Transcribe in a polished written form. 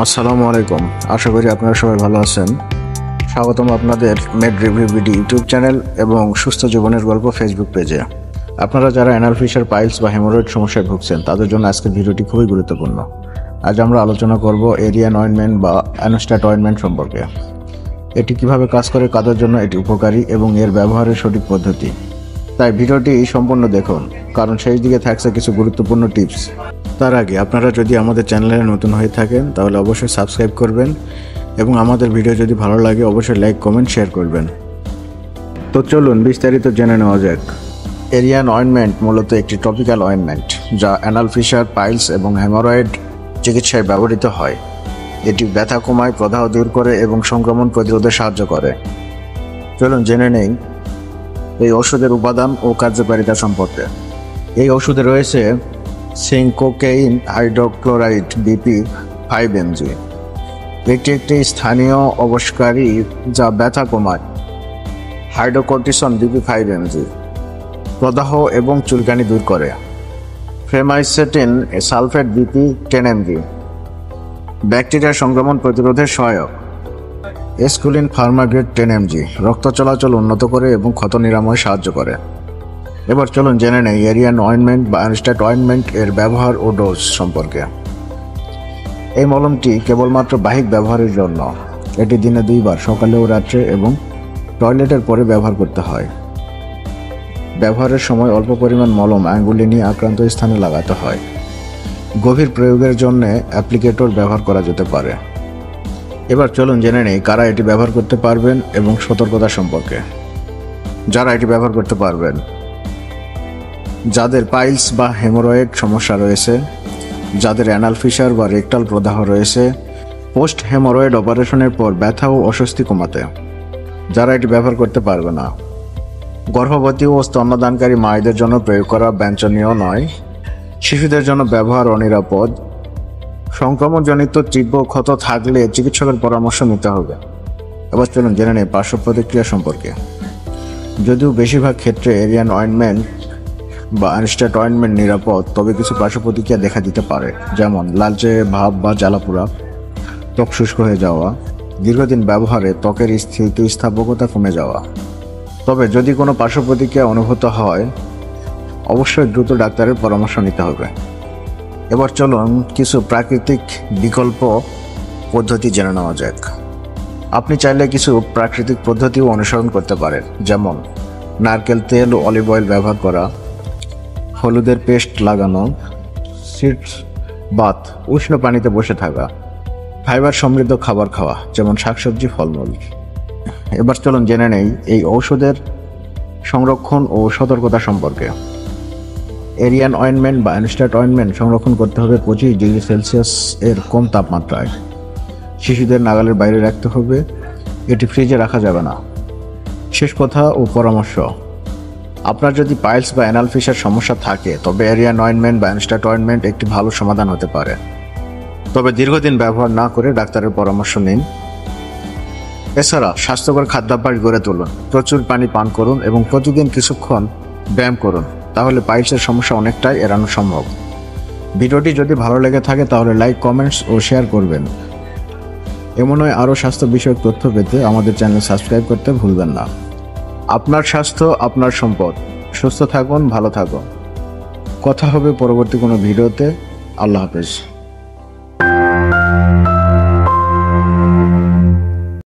আসসালামু আলাইকুম। আশা করি আপনারা সবাই ভালো আছেন। স্বাগতম আপনাদের মেড রিভিউ ভিডি ইউটিউব চ্যানেল এবং সুস্থ জীবনের গল্প ফেসবুক পেজে। আপনারা যারা অ্যানাল ফিশার, পাইলস বা হেমোরয়েড সমস্যায় ভুগছেন তাদের জন্য আজকের ভিডিওটি খুবই গুরুত্বপূর্ণ। আজ আমরা আলোচনা করব এরিয়ান অয়েন্টমেন্ট বা অ্যানোস্ট্যাট অয়েন্টমেন্ট সম্পর্কে। এটি কিভাবে কাজ করে, কাদের জন্য এটি উপকারী এবং এর ব্যবহারের সঠিক পদ্ধতি। তাই ভিডিওটি সম্পূর্ণ দেখুন, কারণ সেই দিকে থাকছে কিছু গুরুত্বপূর্ণ টিপস। তার আগে আপনারা যদি আমাদের চ্যানেলে নতুন হয়ে থাকেন তাহলে অবশ্যই সাবস্ক্রাইব করবেন এবং আমাদের ভিডিও যদি ভালো লাগে অবশ্যই লাইক, কমেন্ট, শেয়ার করবেন। তো চলুন বিস্তারিত জেনে নেওয়া যাক। এরিয়ান অয়েন্টমেন্ট মূলত একটি টপিক্যাল অয়েন্টমেন্ট যা অ্যানাল ফিশার, পাইলস এবং হেমোরয়েড চিকিৎসায় ব্যবহৃত হয়। এটি ব্যথা কমায়, প্রদাহ দূর করে এবং সংক্রমণ প্রতিরোধে সাহায্য করে। চলুন জেনে নেই এই ওষুধের উপাদান ও কার্যকারিতা সম্পর্কে। এই ওষুধে রয়েছে সিনকোকেইন হাইড্রোক্লোরাইড বিপি 5mg। এটি একটি স্থানীয় অবশকারী যা ব্যথা কমায়। হাইড্রোকর্টিসন বিপি 5mg প্রদাহ এবং চুলকানি দূর করে। ফ্রেমাইসেটিন সালফেট বিপি 10mg ব্যাকটেরিয়া সংক্রমণ প্রতিরোধে সহায়ক। এসকুলিন ফার্মাগ্রেড 10mg রক্ত চলাচল উন্নত করে এবং ক্ষত নিরাময়ে সাহায্য করে। এবার চলুন জেনে নেই এরিয়ান অয়েন্টমেন্ট বা অ্যানোস্ট্যাট অয়েন্টমেন্ট এর ব্যবহার ও ডোজ সম্পর্কে। এই মলমটি কেবলমাত্র বাহিক ব্যবহারের জন্য। এটি দিনে 2 বার, সকালে ও রাত্রে, এবং টয়লেটের পরে ব্যবহার করতে হয়। ব্যবহারের সময় অল্প পরিমাণ মলম আঙ্গুলে নিয়ে আক্রান্ত স্থানে লাগাতে হয়। গভীর প্রয়োগের জন্য অ্যাপ্লিকেটর ব্যবহার করা যেতে পারে। এবার চলুন জেনে নেই কারা এটি ব্যবহার করতে পারবেন এবং সতর্কতা সম্পর্কে। যারা এটি ব্যবহার করতে পারবেন: যাদের পাইলস বা হেমোরয়েড সমস্যা রয়েছে, যাদের অ্যানাল ফিশার বা রেকটাল প্রদাহ রয়েছে, পোস্ট হেমোরয়েড অপারেশনের পর ব্যথা ও অস্বস্তি কমাতে। যারা এটি ব্যবহার করতে পারবে না: গর্ভবতী ও স্তন্যদানকারী মায়েদের জন্য প্রয়োগ করা বাঞ্ছনীয় নয়। শিশুদের জন্য ব্যবহার অনিরাপদ। সংক্রমণজনিত তীব্র ক্ষত থাকলে চিকিৎসকের পরামর্শ নিতে হবে। এবার চলুন জেনে নেই পার্শ্ব প্রতিক্রিয়া সম্পর্কে। যদিও বেশিরভাগ ক্ষেত্রে এরিয়ান অয়েন্টমেন্ট বা অ্যানোস্ট্যাট অয়েন্টমেন্ট নিরাপদ, তবে কিছু পার্শ্ব প্রতিক্রিয়া দেখা দিতে পারে, যেমন লালচে ভাব বা জ্বালাপোড়া, ত্বক শুষ্ক হয়ে যাওয়া, দীর্ঘদিন ব্যবহারে ত্বকের স্থিতিস্থাপকতা কমে যাওয়া। তবে যদি কোনো পার্শ্ব প্রতিক্রিয়া অনুভূত হয় অবশ্যই দ্রুত ডাক্তারের পরামর্শ নিতে হবে। এবার চলুন কিছু প্রাকৃতিক বিকল্প পদ্ধতি জেনে নেওয়া যাক। আপনি চাইলে কিছু প্রাকৃতিক পদ্ধতিও অনুসরণ করতে পারেন, যেমন নারকেল তেল ও অলিভ অয়েল ব্যবহার করা, হলুদের পেস্ট লাগানো, সিডস বাথ, উষ্ণ পানিতে বসে থাকা, ফাইবার সমৃদ্ধ খাবার খাওয়া, যেমন শাকসবজি, ফলমূল। এবার চলুন জেনে নেই এই ঔষধের সংরক্ষণ ও সতর্কতা সম্পর্কে। এরিয়ান অয়েন্টমেন্ট বা অ্যানোস্ট্যাট অয়েন্টমেন্ট সংরক্ষণ করতে হবে 25 ডিগ্রি সেলসিয়াস এর কম তাপমাত্রায়। শিশুদের নাগালের বাইরে রাখতে হবে। এটি ফ্রিজে রাখা যাবে না। শেষ কথা ও পরামর্শ: আপনার যদি পাইলস বা অ্যানাল ফিশার সমস্যা থাকে তবে এরিয়ান অয়েন্টমেন্ট বা অ্যানোস্ট্যাট অয়েন্টমেন্ট একটি ভালো সমাধান হতে পারে। তবে দীর্ঘদিন ব্যবহার না করে ডাক্তারের পরামর্শ নিন। এছাড়া স্বাস্থ্যকর খাদ্যাভ্যাস গড়ে তুলুন, প্রচুর পানি পান করুন এবং প্রতিদিন কিছুক্ষণ ব্যায়াম করুন। তাহলে পাইলসের সমস্যা অনেকটাই এড়ানো সম্ভব। ভিডিওটি যদি ভালো লেগে থাকে তাহলে লাইক, কমেন্টস ও শেয়ার করবেন। এমনই আরও স্বাস্থ্য বিষয়ক তথ্য পেতে আমাদের চ্যানেল সাবস্ক্রাইব করতে ভুলবেন না। আপনার স্বাস্থ্য আপনার সম্পদ। সুস্থ থাকুন, ভালো থাকুন। কথা হবে পরবর্তী কোনো ভিডিওতে। আল্লাহ হাফেজ।